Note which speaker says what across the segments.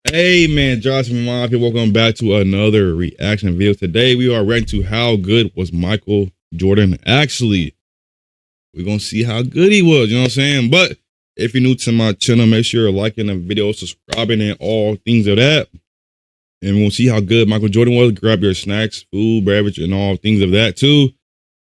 Speaker 1: Hey man, Josh from Mob here. Welcome back to another reaction video. Today we are reacting to how good was Michael Jordan actually. We're gonna see how good he was, you know what I'm saying? But if you're new to my channel, make sure you're liking the video, subscribing, and all things of that. And we'll see how good Michael Jordan was. Grab your snacks, food, beverage, and all things of that too.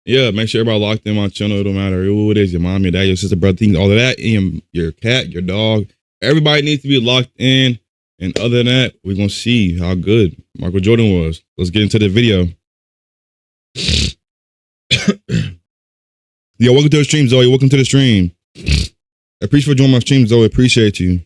Speaker 1: Yeah, make sure everybody locked in my channel. It don't matter who it is, your mom, your dad, your sister, brother, things, all of that, and your cat, your dog. Everybody needs to be locked in. And other than that, we're going to see how good Michael Jordan was. Let's get into the video. Yo, welcome to the stream, Zoe. Welcome to the stream. I appreciate you joining my stream, Zoe. Appreciate you.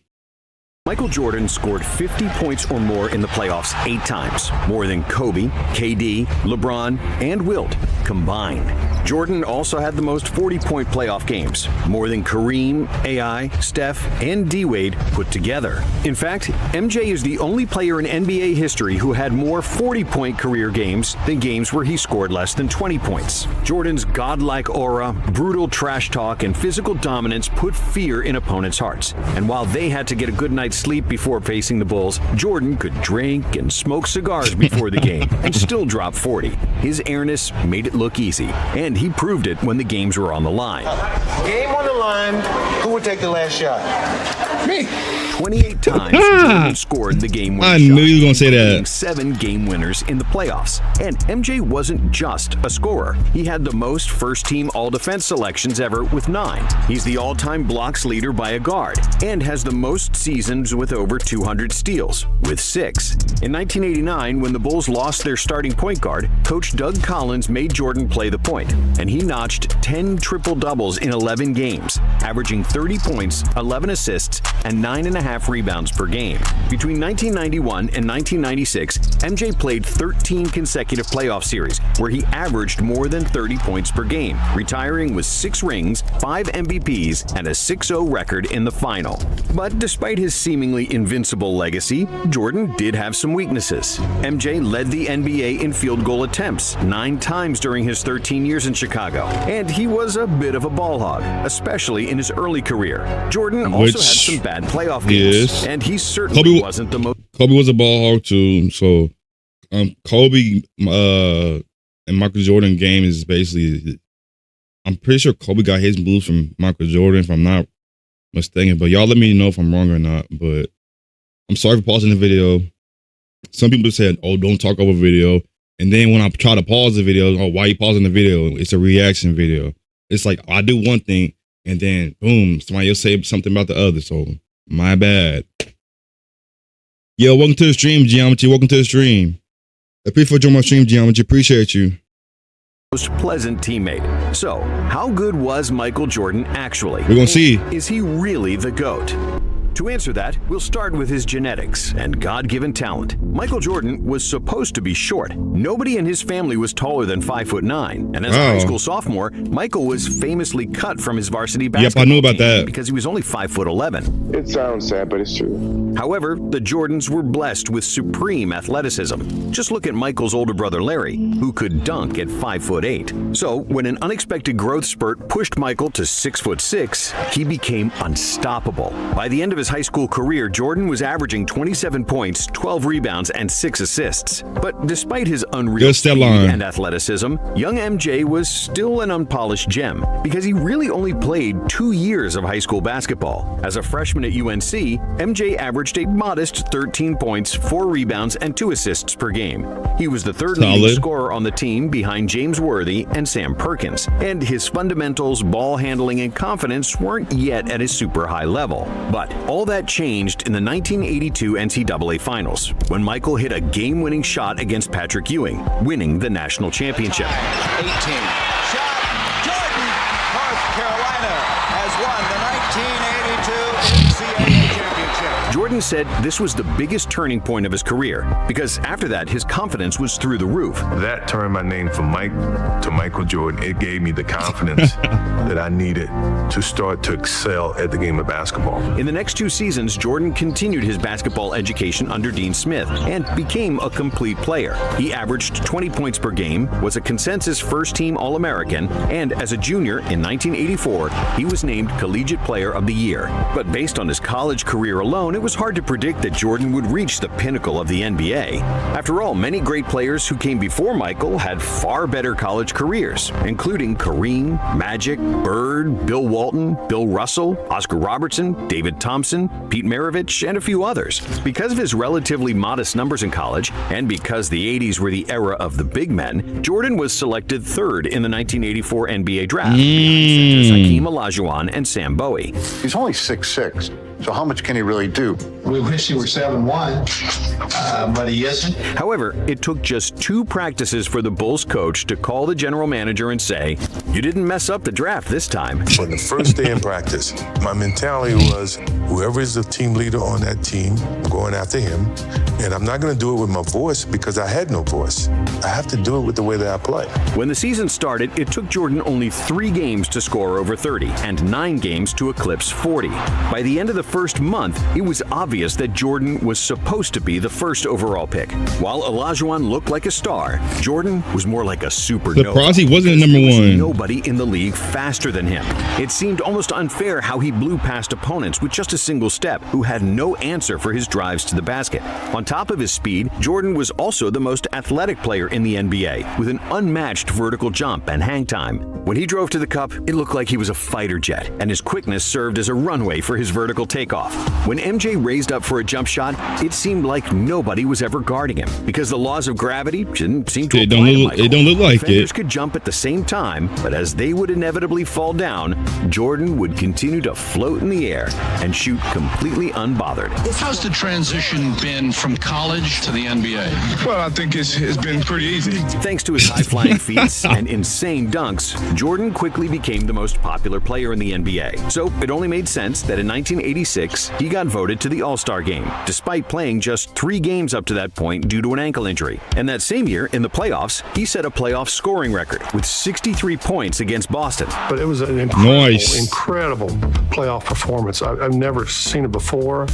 Speaker 2: Michael Jordan scored 50 points or more in the playoffs 8 times, more than Kobe, KD, LeBron, and Wilt combined. Jordan also had the most 40-point playoff games, more than Kareem, AI, Steph, and D-Wade put together. In fact, MJ is the only player in NBA history who had more 40-point career games than games where he scored less than 20 points. Jordan's godlike aura, brutal trash talk, and physical dominance put fear in opponents' hearts. And while they had to get a good night's sleep before facing the Bulls, Jordan could drink and smoke cigars before the game and still drop 40. His airness made it look easy, and he proved it when the games were on the line.
Speaker 3: Game on the line, who would take the last shot? Me.
Speaker 2: 28 times Jordan scored the game-winning shot.
Speaker 1: I knew you were going to say that.
Speaker 2: 7 game winners in the playoffs. And MJ wasn't just a scorer. He had the most first-team all-defense selections ever with 9. He's the all-time blocks leader by a guard and has the most seasons with over 200 steals with 6. In 1989, when the Bulls lost their starting point guard, Coach Doug Collins made Jordan play the point, and he notched 10 triple-doubles in 11 games, averaging 30 points, 11 assists, and 9.5 rebounds per game. Between 1991 and 1996, MJ played 13 consecutive playoff series where he averaged more than 30 points per game, retiring with 6 rings, 5 MVPs, and a 6-0 record in the final. But despite his seemingly invincible legacy, Jordan did have some weaknesses. MJ led the NBA in field goal attempts 9 times during his 13 years in Chicago, and he was a bit of a ball hog, especially in his early career. Jordan also had some bad playoff games. Yes. And he certainly wasn't the most.
Speaker 1: Kobe was a ball hog too. So, Kobe and Michael Jordan game is basically. I'm pretty sure Kobe got his moves from Michael Jordan, if I'm not mistaken. But y'all let me know if I'm wrong or not. But I'm sorry for pausing the video. Some people said, "Oh, don't talk over video." And then when I try to pause the video, "Oh, why are you pausing the video?" It's a reaction video. It's like I do one thing, and then boom, somebody will say something about the other. So. My bad. Yo, welcome to the stream, Geometry. Welcome to the stream. I appreciate you on my stream, Geometry. Appreciate you.
Speaker 2: Most pleasant teammate. So, how good was Michael Jordan actually?
Speaker 1: We're gonna see.
Speaker 2: Is he really the GOAT? To answer that, we'll start with his genetics and God-given talent. Michael Jordan was supposed to be short. Nobody in his family was taller than 5'9", and as a high school sophomore, Michael was famously cut from his varsity basketball
Speaker 1: I knew about that
Speaker 2: because he was only 5'11".
Speaker 3: It sounds sad, but it's true.
Speaker 2: However, the Jordans were blessed with supreme athleticism. Just look at Michael's older brother Larry, who could dunk at 5'8". So, when an unexpected growth spurt pushed Michael to 6'6", he became unstoppable. By the end of his high school career, Jordan was averaging 27 points, 12 rebounds, and 6 assists. But despite his unreal speed and athleticism, young MJ was still an unpolished gem because he really only played 2 years of high school basketball. As a freshman at UNC, MJ averaged a modest 13 points, 4 rebounds, and 2 assists per game. He was the third leading scorer on the team behind James Worthy and Sam Perkins, and his fundamentals, ball handling, and confidence weren't yet at a super high level. But all that changed in the 1982 NCAA Finals, when Michael hit a game-winning shot against Patrick Ewing, winning the national championship.
Speaker 4: 18. Shot. Jordan. North Carolina has won the 1982 NCAA championship.
Speaker 2: Jordan said this was the biggest turning point of his career because after that, his confidence was through the roof.
Speaker 5: That turned my name from Mike to Michael Jordan. It gave me the confidence that I needed to start to excel at the game of basketball.
Speaker 2: In the next 2 seasons, Jordan continued his basketball education under Dean Smith and became a complete player. He averaged 20 points per game, was a consensus first-team All-American, and as a junior in 1984, he was named Collegiate Player of the Year. But based on his college career alone, it was hard to predict that Jordan would reach the pinnacle of the NBA. After all, many great players who came before Michael had far better college careers, including Kareem, Magic, Bird, Bill Walton, Bill Russell, Oscar Robertson, David Thompson, Pete Maravich, and a few others. Because of his relatively modest numbers in college, and because the 80s were the era of the big men, Jordan was selected third in the 1984 NBA draft, behind centers Hakeem Olajuwon and Sam Bowie.
Speaker 6: He's only 6'6", so how much can he really do?
Speaker 3: We wish he were 7'1", but he isn't.
Speaker 2: However, it took just 2 practices for the Bulls coach to call the general manager and say, "You didn't mess up the draft this time."
Speaker 5: On the first day in practice, my mentality was whoever is the team leader on that team, I'm going after him. And I'm not going to do it with my voice because I had no voice. I have to do it with the way that I play.
Speaker 2: When the season started, it took Jordan only 3 games to score over 30 and 9 games to eclipse 40. By the end of the first month, it was obvious that Jordan was supposed to be the first overall pick. While Olajuwon looked like a star, Jordan was more like a supernova.
Speaker 1: Surprised he wasn't number
Speaker 2: There was
Speaker 1: one.
Speaker 2: nobody in the league faster than him. It seemed almost unfair how he blew past opponents with just a single step, who had no answer for his drives to the basket. On top of his speed, Jordan was also the most athletic player in the NBA, with an unmatched vertical jump and hang time. When he drove to the cup, it looked like he was a fighter jet, and his quickness served as a runway for his vertical takeoff. When MJ raised up for a jump shot, it seemed like nobody was ever guarding him, because the laws of gravity didn't seem to apply to Michael.
Speaker 1: It don't look like
Speaker 2: Defenders
Speaker 1: it.
Speaker 2: could jump at the same time, but as they would inevitably fall down, Jordan would continue to float in the air and shoot completely unbothered.
Speaker 7: How's the transition been from college to the NBA?
Speaker 8: Well, I think it's been pretty easy.
Speaker 2: Thanks to his high-flying feats and insane dunks, Jordan quickly became the most popular player in the NBA. So it only made sense that in 1986, he got voted to the All-Star game, despite playing just 3 games up to that point due to an ankle injury. And that same year, in the playoffs, he set a playoff scoring record with 63 points against Boston.
Speaker 9: But it was an incredible,
Speaker 1: Nice.
Speaker 9: incredible playoff performance. I've never seen it before,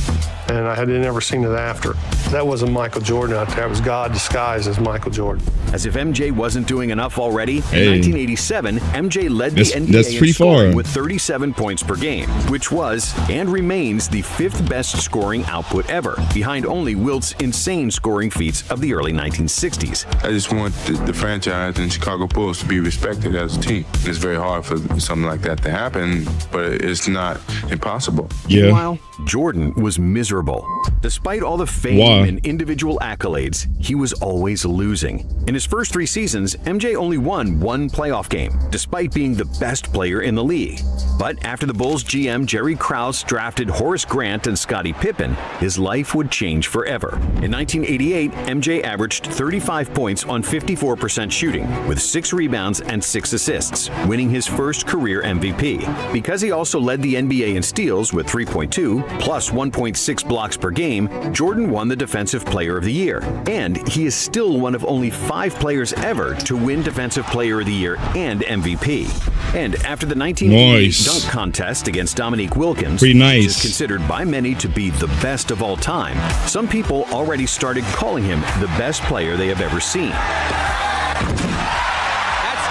Speaker 9: and I had never seen it after. That wasn't Michael Jordan out there. It was God disguised as Michael Jordan.
Speaker 2: As if MJ wasn't doing enough already,
Speaker 1: Hey.
Speaker 2: in 1987, MJ led the
Speaker 1: That's
Speaker 2: NBA in
Speaker 1: pretty
Speaker 2: scoring
Speaker 1: far.
Speaker 2: with 37 points per game, which was and remains the 5th best scoring output ever, behind only Wilt's insane scoring feats of the early 1960s.
Speaker 8: I just want the franchise and Chicago Bulls to be respected as a team. It's very hard for something like that to happen, but it's not impossible.
Speaker 1: Yeah.
Speaker 2: Meanwhile, Jordan was miserable. Despite all the fame
Speaker 1: Why?
Speaker 2: and individual accolades, he was always losing. In his first 3 seasons, MJ only won 1 playoff game, despite being the best player in the league. But after the Bulls GM Jerry Krause drafted Horace Grant and Scottie Pippen, his life would change forever. In 1988, MJ averaged 35 points on 54% shooting, with 6 rebounds and 6 assists, winning his first career MVP. Because he also led the NBA in steals with 3.2, plus 1.6 blocks per game, Jordan won the Defensive Player of the Year. And he is still one of only 5 players ever to win Defensive Player of the Year and MVP. And after the 1988
Speaker 1: Nice.
Speaker 2: dunk contest against Dominique Wilkins,
Speaker 1: Pretty nice.
Speaker 2: which is considered by many to be the best of all time, some people already started calling him the best player they have ever seen.
Speaker 10: That's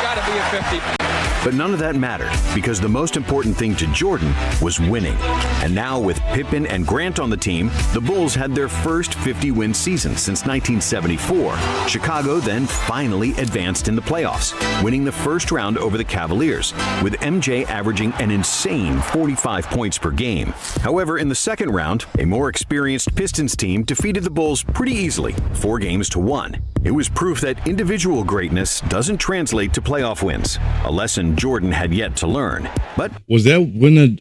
Speaker 10: got to be a 50.
Speaker 2: But none of that mattered, because the most important thing to Jordan was winning. And now with Pippen and Grant on the team, the Bulls had their first 50-win season since 1974. Chicago then finally advanced in the playoffs, winning the first round over the Cavaliers, with MJ averaging an insane 45 points per game. However, in the second round, a more experienced Pistons team defeated the Bulls pretty easily, 4-1. It was proof that individual greatness doesn't translate to playoff wins, a lesson Jordan had yet to learn. But
Speaker 1: Was that when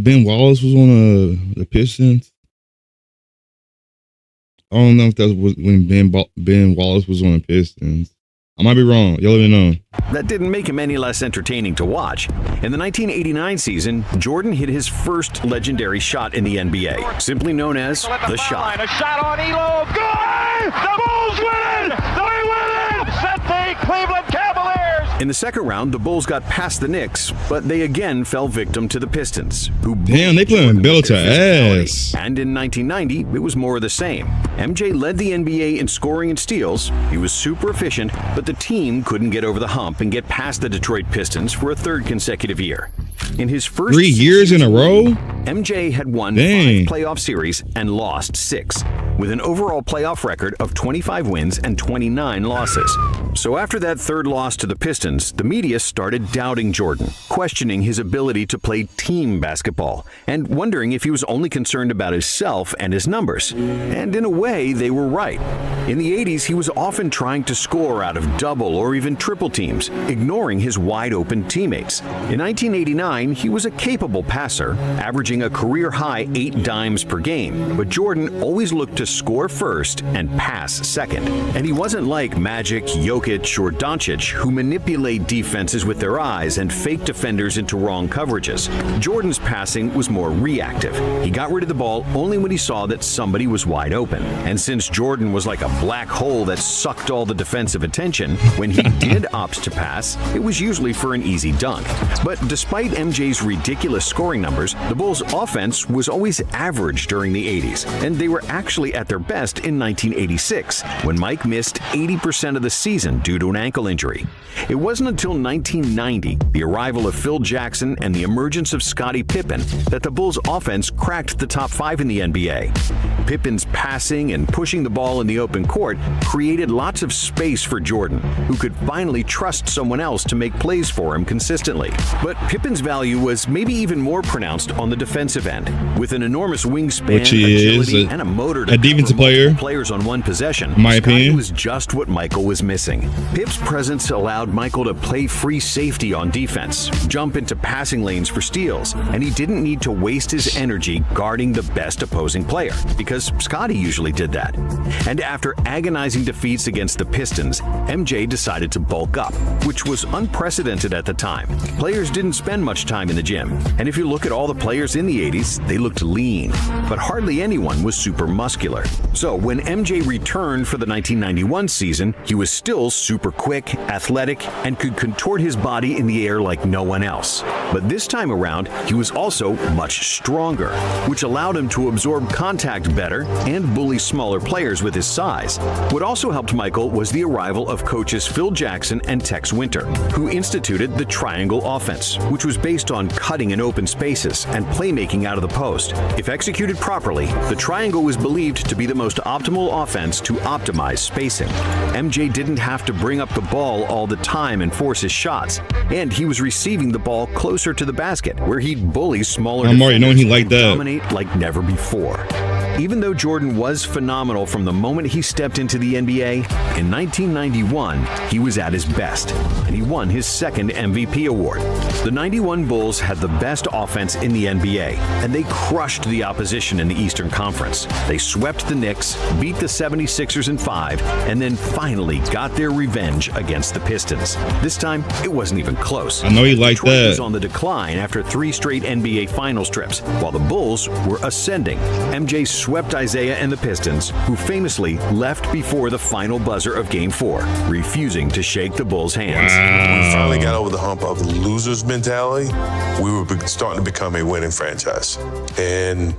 Speaker 1: Ben Wallace was on the Pistons? I don't know if that was when Ben Wallace was on the Pistons. I might be wrong. Y'all let me know.
Speaker 2: that didn't make him any less entertaining to watch. In the 1989 season, Jordan hit his first legendary shot in the NBA, simply known as the shot.
Speaker 4: A shot on Elo. Good! The Bulls win it! They win it! Set the Cleveland Cavaliers
Speaker 2: In the second round, the Bulls got past the Knicks, but they again fell victim to the Pistons, who
Speaker 1: Damn, they playing Bell to ass.
Speaker 2: And in 1990, it was more of the same. MJ led the NBA in scoring and steals. He was super efficient, but the team couldn't get over the hump and get past the Detroit Pistons for a third consecutive year. In his first
Speaker 1: 3 years in a row,
Speaker 2: MJ had won 5 playoff series and lost 6, with an overall playoff record of 25 wins and 29 losses. So after that third loss to the Pistons, the media started doubting Jordan, questioning his ability to play team basketball, and wondering if he was only concerned about himself and his numbers. And in a way, they were right. In the 80s, he was often trying to score out of double or even triple teams, ignoring his wide-open teammates. In 1989, he was a capable passer, averaging a career-high 8 dimes per game, but Jordan always looked to score first and pass second. And he wasn't like Magic, Jokic, or Doncic, who manipulate defenses with their eyes and fake defenders into wrong coverages. Jordan's passing was more reactive. He got rid of the ball only when he saw that somebody was wide open. And since Jordan was like a black hole that sucked all the defensive attention, when he did opt to pass, it was usually for an easy dunk. But despite MJ's ridiculous scoring numbers, the Bulls' offense was always average during the 80s, and they were actually at their best in 1986, when Mike missed 80% of the season due to an ankle injury. It wasn't until 1990, the arrival of Phil Jackson and the emergence of Scottie Pippen, that the Bulls' offense cracked the top 5 in the NBA. Pippen's passing and pushing the ball in the open court created lots of space for Jordan, who could finally trust someone else to make plays for him consistently. But Pippen's value was maybe even more pronounced on the defensive end. With an enormous wingspan,
Speaker 1: which is
Speaker 2: agility, and a motor to
Speaker 1: a defensive player,
Speaker 2: players on one possession,
Speaker 1: in my opinion,
Speaker 2: was just what Michael was missing. Pip's presence allowed Michael to play free safety on defense, jump into passing lanes for steals, and he didn't need to waste his energy guarding the best opposing player, because Scottie usually did that. And after agonizing defeats against the Pistons, MJ decided to bulk up, which was unprecedented at the time. Players didn't spend much time in the gym, and if you look at all the players in the 80s, they looked lean, but hardly anyone was super muscular. So when MJ returned for the 1991 season, he was still super quick, athletic, and could contort his body in the air like no one else. But this time around, he was also much stronger, which allowed him to absorb contact better and bully smaller players with his size. What also helped Michael was the arrival of coaches Phil Jackson and Tex Winter, who instituted the triangle offense, which was based on cutting in open spaces and playmaking out of the post. If executed properly, the triangle was believed to be the most optimal offense to optimize spacing. MJ didn't have to bring up the ball all the time and force his shots, and he was receiving the ball closer to the basket, where he'd bully smaller defenders and dominate like never before. Even though Jordan was phenomenal from the moment he stepped into the NBA, in 1991, he was at his best, and he won his second MVP award. The 91 Bulls had the best offense in the NBA, and they crushed the opposition in the Eastern Conference. They swept the Knicks, beat the 76ers in 5, and then finally got their revenge against the Pistons. This time, it wasn't even close.
Speaker 1: I know he liked
Speaker 2: Detroit
Speaker 1: that.
Speaker 2: was on the decline after 3 straight NBA Finals trips, while the Bulls were ascending. MJ swept Isaiah and the Pistons, who famously left before the final buzzer of Game 4, refusing to shake the Bulls' hands.
Speaker 5: We finally got over the hump of the loser's mentality. We were starting to become a winning franchise. And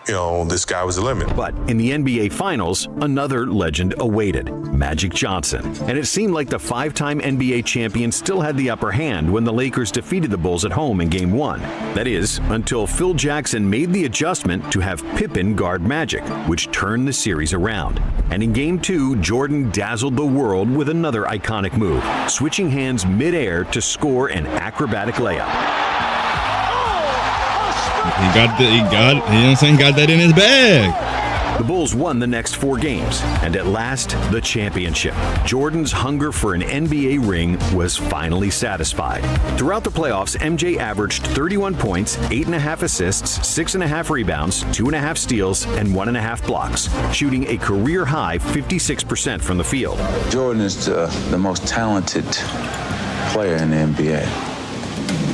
Speaker 5: you know, the sky was the limit.
Speaker 2: But in the NBA Finals, another legend awaited, Magic Johnson. And it seemed like the 5-time NBA champion still had the upper hand when the Lakers defeated the Bulls at home in Game 1. That is, until Phil Jackson made the adjustment to have Pippen guard Magic, which turned the series around. And in Game 2, Jordan dazzled the world with another iconic move, switching hands mid-air to score an acrobatic layup.
Speaker 1: He got that in his bag.
Speaker 2: The Bulls won the next 4 games, and at last, the championship. Jordan's hunger for an NBA ring was finally satisfied. Throughout the playoffs, MJ averaged 31 points, 8.5 assists, 6.5 rebounds, 2.5 steals, and 1.5 blocks, shooting a career-high 56% from the field.
Speaker 10: Jordan is the most talented player in the NBA.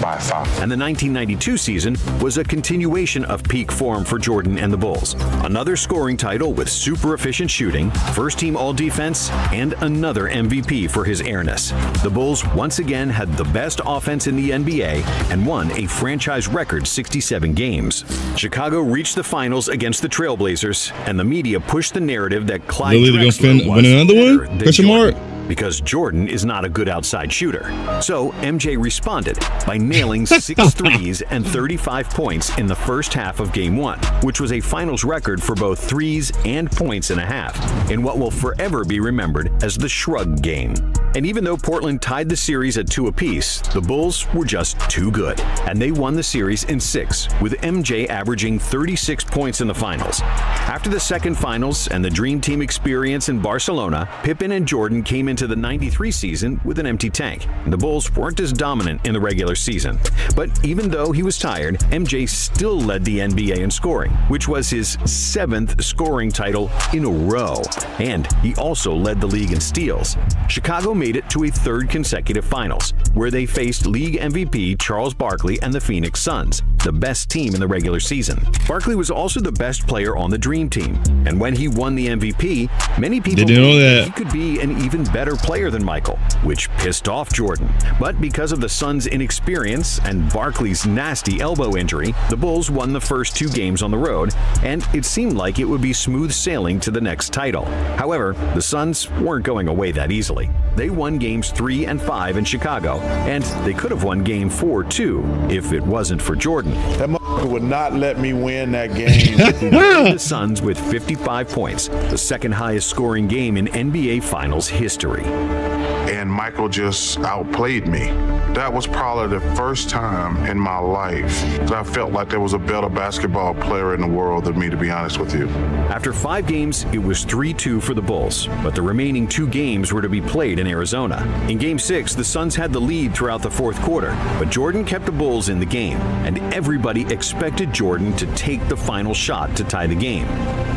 Speaker 8: by far.
Speaker 2: And the 1992 season was a continuation of peak form for Jordan and the Bulls. Another scoring title with super efficient shooting, first-team all-defense, and another MVP for his airness. The Bulls once again had the best offense in the NBA and won a franchise record 67 games. Chicago reached the finals against the Trailblazers, and the media pushed the narrative that Clyde Drexler was
Speaker 1: win another
Speaker 2: better
Speaker 1: one?
Speaker 2: than
Speaker 1: Question mark?
Speaker 2: Jordan, because Jordan is not a good outside shooter. So MJ responded by nailing 6 threes and 35 points in the first half of Game 1, which was a finals record for both threes and points and a half, in what will forever be remembered as the Shrug Game. And even though Portland tied the series at 2 apiece, the Bulls were just too good, and they won the series in 6, with MJ averaging 36 points in the finals. After the second finals and the Dream Team experience in Barcelona, Pippen and Jordan came into the 93 season with an empty tank. The Bulls weren't as dominant in the regular season. But even though he was tired, MJ still led the NBA in scoring, which was his 7th scoring title in a row. And he also led the league in steals. Chicago made it to a 3rd consecutive finals, where they faced league MVP Charles Barkley and the Phoenix Suns, the best team in the regular season. Barkley was also the best player on the Dream Team, and when he won the MVP, many people believed that he could be an even better player than Michael, which pissed off Jordan. But because of the Suns' inexperience and Barkley's nasty elbow injury, the Bulls won the first 2 games on the road, and it seemed like it would be smooth sailing to the next title. However, the Suns weren't going away that easily. They won games 3 and 5 in Chicago, and they could have won game 4 too if it wasn't for Jordan.
Speaker 10: That motherfucker would not let me win that game.
Speaker 2: The Suns with 55 points, the second highest scoring game in NBA Finals history.
Speaker 10: And Michael just outplayed me. That was probably the first time in my life that I felt like there was a better basketball player in the world than me, to be honest with you.
Speaker 2: After 5 games, it was 3-2 for the Bulls, but the remaining 2 games were to be played in Arizona. In Game 6, the Suns had the lead throughout the 4th quarter, but Jordan kept the Bulls in the game, and everybody expected Jordan to take the final shot to tie the game.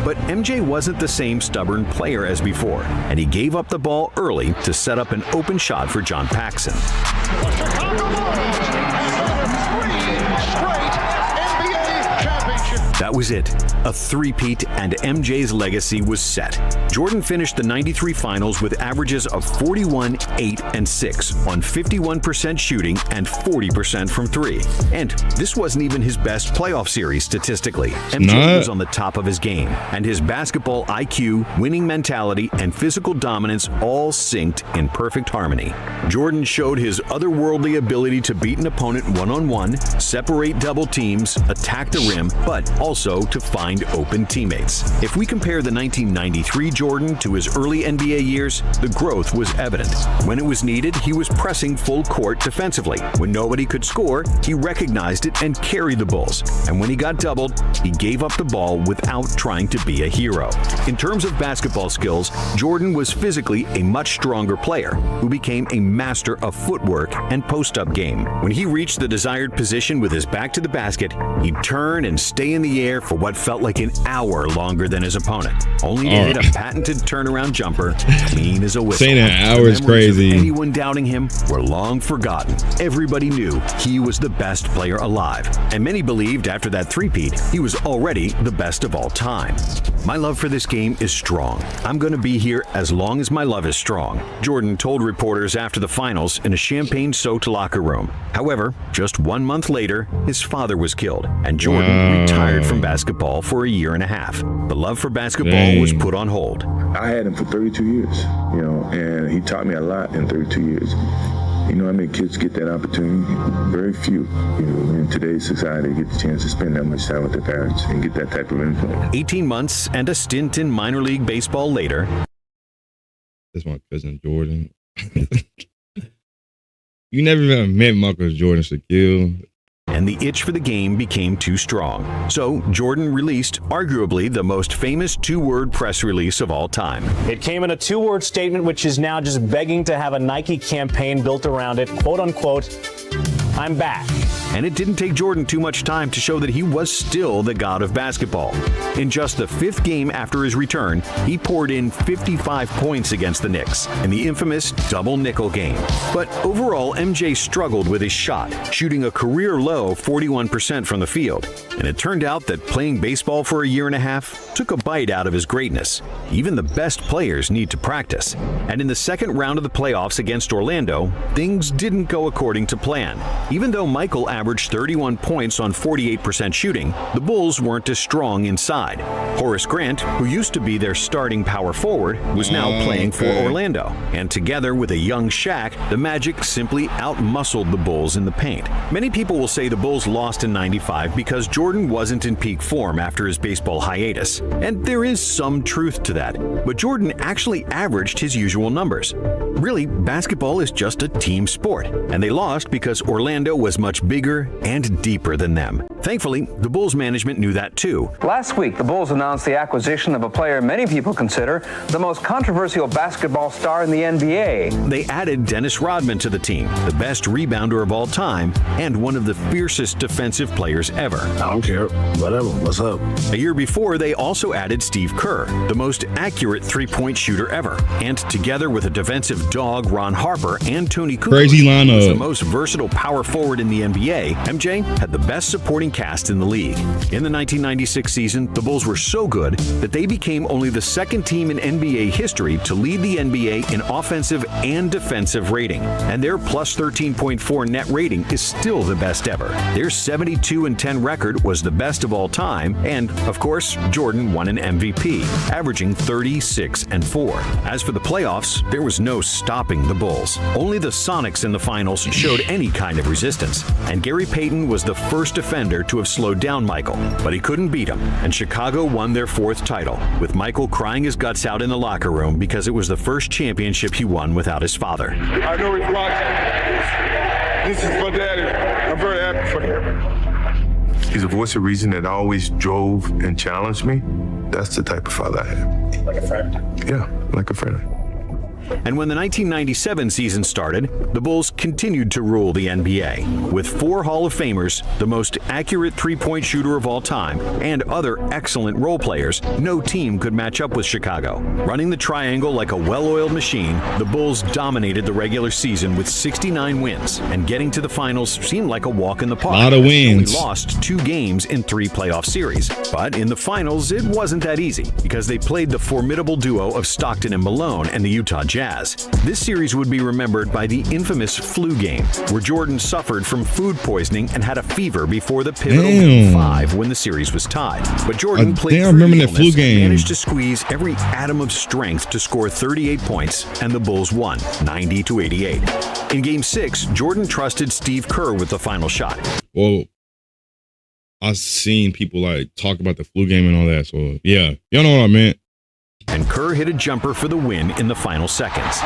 Speaker 2: But MJ wasn't the same stubborn player as before, and he gave up the ball early to set up an open shot for John Paxson. That was it. A three-peat, and MJ's legacy was set. Jordan finished the 93 finals with averages of 41, 8, and 6 on 51% shooting and 40% from 3. And this wasn't even his best playoff series statistically. MJ was on the top of his game, and his basketball IQ, winning mentality, and physical dominance all synced in perfect harmony. Jordan showed his otherworldly ability to beat an opponent one-on-one, separate double teams, attack the rim, but also to find open teammates. If we compare the 1993 Jordan to his early NBA years, the growth was evident. When it was needed, he was pressing full court defensively. When nobody could score, he recognized it and carried the Bulls. And when he got doubled, he gave up the ball without trying to be a hero. In terms of basketball skills, Jordan was physically a much stronger player who became a master of footwork and post-up game. When he reached the desired position with his back to the basket, he'd turn and stay in the air for what felt like an hour longer than his opponent, only to hit a patented turnaround jumper clean as a whistle.
Speaker 1: Saying an hour is crazy.
Speaker 2: Anyone doubting him were long forgotten. Everybody knew he was the best player alive, and many believed after that three-peat, he was already the best of all time. My love for this game is strong. I'm going to be here as long as my love is strong, Jordan told reporters after the finals in a champagne-soaked locker room. However, just 1 month later, his father was killed, and Jordan retired from basketball for a year and a half. The love for basketball was put on hold.
Speaker 8: I had him for 32 years, and he taught me a lot in 32 years. You know how many kids get that opportunity? Very few. In today's society, get the chance to spend that much time with their parents and get that type of influence.
Speaker 2: 18 months and a stint in minor league baseball later.
Speaker 1: That's my cousin Jordan. You never even met Michael Jordan, Shaquille.
Speaker 2: And the itch for the game became too strong. So Jordan released arguably the most famous 2-word press release of all time.
Speaker 11: It came in a 2-word statement, which is now just begging to have a Nike campaign built around it. Quote unquote, I'm back.
Speaker 2: and it didn't take Jordan too much time to show that he was still the god of basketball. In just the 5th game after his return, he poured in 55 points against the Knicks in the infamous double nickel game. But overall, MJ struggled with his shot, shooting a career-low 41% from the field. And it turned out that playing baseball for a year and a half took a bite out of his greatness. Even the best players need to practice. And in the second round of the playoffs against Orlando, things didn't go according to plan. Even though Michael averaged 31 points on 48% shooting, the Bulls weren't as strong inside. Horace Grant, who used to be their starting power forward, was now playing for Orlando. And together with a young Shaq, the Magic simply outmuscled the Bulls in the paint. Many people will say the Bulls lost in '95 because Jordan wasn't in peak form after his baseball hiatus. And there is some truth to that. But Jordan actually averaged his usual numbers. Really, basketball is just a team sport, and they lost because Orlando was much bigger and deeper than them. Thankfully, the Bulls management knew that too.
Speaker 12: Last week, the Bulls announced the acquisition of a player many people consider the most controversial basketball star in the NBA.
Speaker 2: They added Dennis Rodman to the team, the best rebounder of all time, and one of the fiercest defensive players ever.
Speaker 13: I don't care. Whatever. What's up?
Speaker 2: A year before, they also added Steve Kerr, the most accurate three-point shooter ever. And together with a defensive dog, Ron Harper, and Tony Kukoc,
Speaker 1: crazy lineup,
Speaker 2: the most versatile power forward in the NBA, MJ had the best supporting cast in the league. In the 1996 season, the Bulls were so good that they became only the second team in NBA history to lead the NBA in offensive and defensive rating. And their plus 13.4 net rating is still the best ever. Their 72-10 record was the best of all time, and of course, Jordan won an MVP, averaging 36-4. As for the playoffs, there was no stopping the Bulls. Only the Sonics in the finals showed any kind of resistance, and Gary Payton was the first defender to have slowed down Michael, but he couldn't beat him, and Chicago won their 4th title, with Michael crying his guts out in the locker room because it was the first championship he won without his father.
Speaker 14: I know he's watching. This is for Daddy. I'm very happy for him.
Speaker 5: He's a voice of reason that always drove and challenged me. That's the type of father I am.
Speaker 13: Like a friend?
Speaker 5: Yeah, like a friend.
Speaker 2: And when the 1997 season started, the Bulls continued to rule the NBA. With 4 Hall of Famers, the most accurate three-point shooter of all time, and other excellent role players, no team could match up with Chicago. Running the triangle like a well-oiled machine, the Bulls dominated the regular season with 69 wins, and getting to the finals seemed like a walk in the park.
Speaker 1: A lot of wins.
Speaker 2: They lost 2 games in 3 playoff series. But in the finals, it wasn't that easy, because they played the formidable duo of Stockton and Malone and the Utah Jazz. This series would be remembered by the infamous flu game, where Jordan suffered from food poisoning and had a fever before the pivotal Game 5 when the series was tied. But Jordan played through the illness and managed to squeeze every atom of strength to score 38 points, and the Bulls won 90-88. In Game 6, Jordan trusted Steve Kerr with the final shot.
Speaker 1: Well, I've seen people like talk about the flu game and all that, so yeah, y'all know what I meant.
Speaker 2: And Kerr hit a jumper for the win in the final seconds.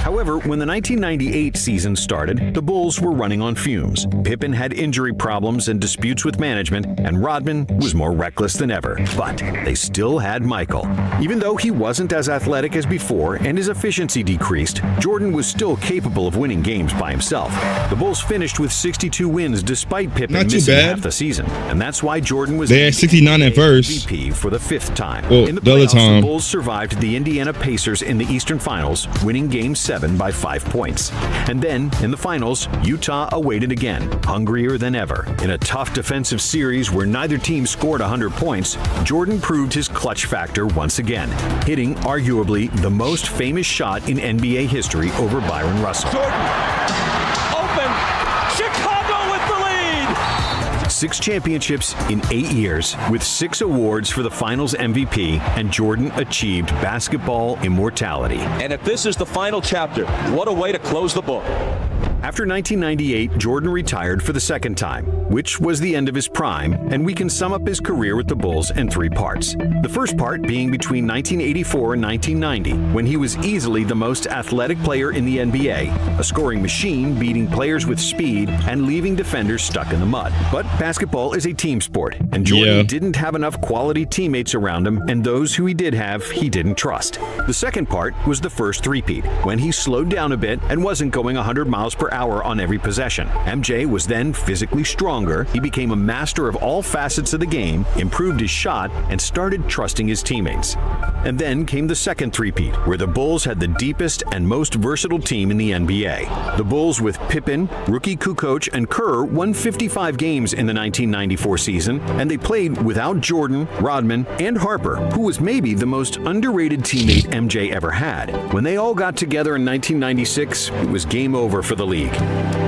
Speaker 2: However, when the 1998 season started, the Bulls were running on fumes. Pippen had injury problems and disputes with management, and Rodman was more reckless than ever. But they still had Michael. Even though he wasn't as athletic as before and his efficiency decreased, Jordan was still capable of winning games by himself. The Bulls finished with 62 wins despite Pippen missing half the season, and that's why Jordan was
Speaker 1: they had 69 at first.
Speaker 2: MVP for the 5th time.
Speaker 1: Well,
Speaker 2: in the
Speaker 1: other
Speaker 2: playoffs,
Speaker 1: time,
Speaker 2: the Bulls survived the Indiana Pacers in the Eastern Finals, winning Game 7 by 5 points. And then, in the finals, Utah awaited again, hungrier than ever. In a tough defensive series where neither team scored 100 points, Jordan proved his clutch factor once again, hitting arguably the most famous shot in NBA history over Byron Russell.
Speaker 15: Jordan, open, Chicago with the lead!
Speaker 2: 6 championships in 8 years, with 6 awards for the Finals MVP, and Jordan achieved basketball immortality.
Speaker 15: And if this is the final chapter, what a way to close the book.
Speaker 2: After 1998, Jordan retired for the second time, which was the end of his prime, and we can sum up his career with the Bulls in 3 parts. The first part being between 1984 and 1990, when he was easily the most athletic player in the NBA, a scoring machine beating players with speed and leaving defenders stuck in the mud. But basketball is a team sport, and Jordan didn't have enough quality teammates around him, and those who he did have, he didn't trust. The second part was the first three-peat, when he slowed down a bit and wasn't going 100 miles per hour on every possession. MJ was then physically stronger, he became a master of all facets of the game, improved his shot, and started trusting his teammates. And then came the second three-peat, where the Bulls had the deepest and most versatile team in the NBA. The Bulls with Pippen, rookie Kukoc, and Kerr won 55 games in the 1994 season, and they played without Jordan, Rodman, and Harper, who was maybe the most underrated teammate MJ ever had. When they all got together in 1996, it was game over for the league.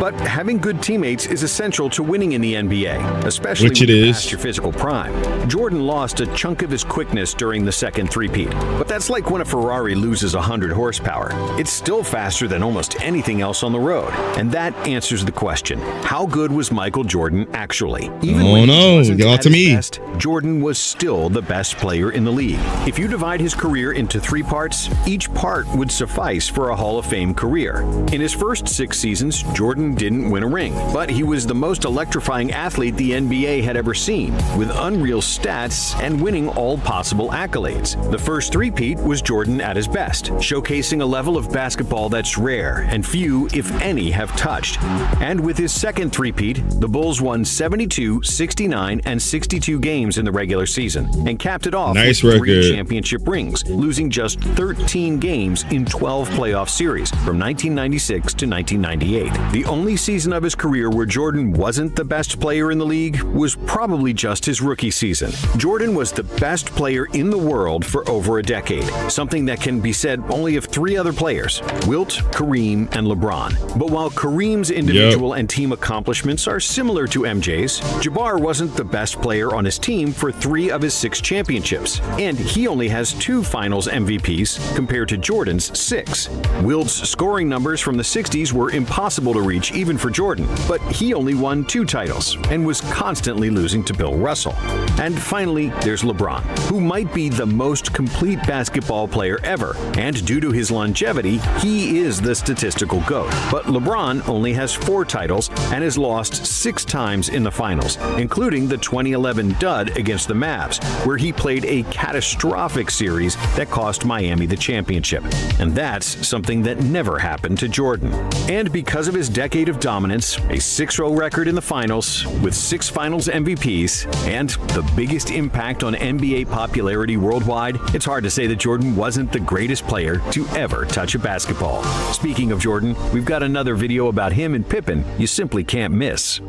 Speaker 2: But having good teammates is essential to winning in the NBA, especially when you're past your physical prime. Jordan lost a chunk of his quickness during the second three-peat, but that's like when a Ferrari loses 100 horsepower. It's still faster than almost anything else on the road. And that answers the question, how good was Michael Jordan actually? Even when he wasn't at his best, Jordan was still the best player in the league. If you divide his career into 3 parts, each part would suffice for a Hall of Fame career. In his first 6 seasons, Jordan didn't win a ring, but he was the most electrifying athlete the NBA had ever seen, with unreal stats and winning all possible accolades. The first three-peat was Jordan at his best, showcasing a level of basketball that's rare and few, if any, have touched. And with his second three-peat, the Bulls won 72, 69, and 62 games in the regular season, and capped it off with 3 championship rings, losing just 13 games in 12 playoff series from 1996 to 1998. The only season of his career where Jordan wasn't the best player in the league was probably just his rookie season. Jordan was the best player in the world for over a decade, something that can be said only of 3 other players, Wilt, Kareem, and LeBron. But while Kareem's individual and team accomplishments are similar to MJ's, Jabbar wasn't the best player on his team for 3 of his 6 championships, and he only has 2 finals MVPs compared to Jordan's 6. Wilt's scoring numbers from the 60s were impossible to reach even for Jordan, but he only won 2 titles and was constantly losing to Bill Russell. And finally, there's LeBron, who might be the most complete basketball player ever, and due to his longevity, he is the statistical GOAT. But LeBron only has 4 titles and has lost 6 times in the finals, including the 2011 dud against the Mavs, where he played a catastrophic series that cost Miami the championship. And that's something that never happened to Jordan. And because of his decade of dominance, a 6-0 record in the finals with 6 finals MVPs, and the biggest impact on NBA popularity worldwide, it's hard to say that Jordan wasn't the greatest player to ever touch a basketball. Speaking of Jordan, we've got another video about him and Pippen you simply can't miss.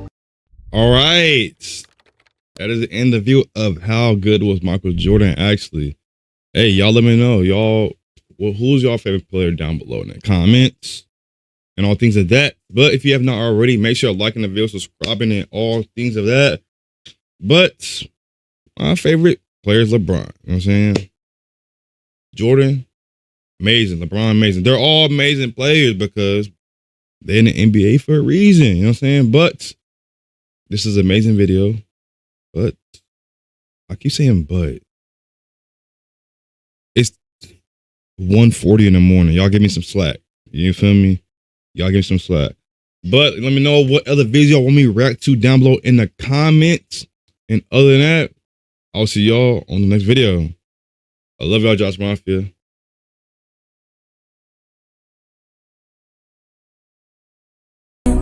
Speaker 1: All right. That is the end of the view of how good was Michael Jordan actually. Hey, y'all let me know. Who's your favorite player down below in the comments and all things of that. But if you have not already, make sure liking the video, subscribing, and all things of that. But my favorite player is LeBron. You know what I'm saying? Jordan, amazing. LeBron, amazing. They're all amazing players because they're in the NBA for a reason. You know what I'm saying? But this is an amazing video. But I keep saying but. It's 1:40 in the morning. Y'all give me some slack. You feel me? Y'all give me some slack. But let me know what other videos y'all want me to react to down below in the comments. And other than that, I'll see y'all on the next video. I love y'all, Josh Mafia.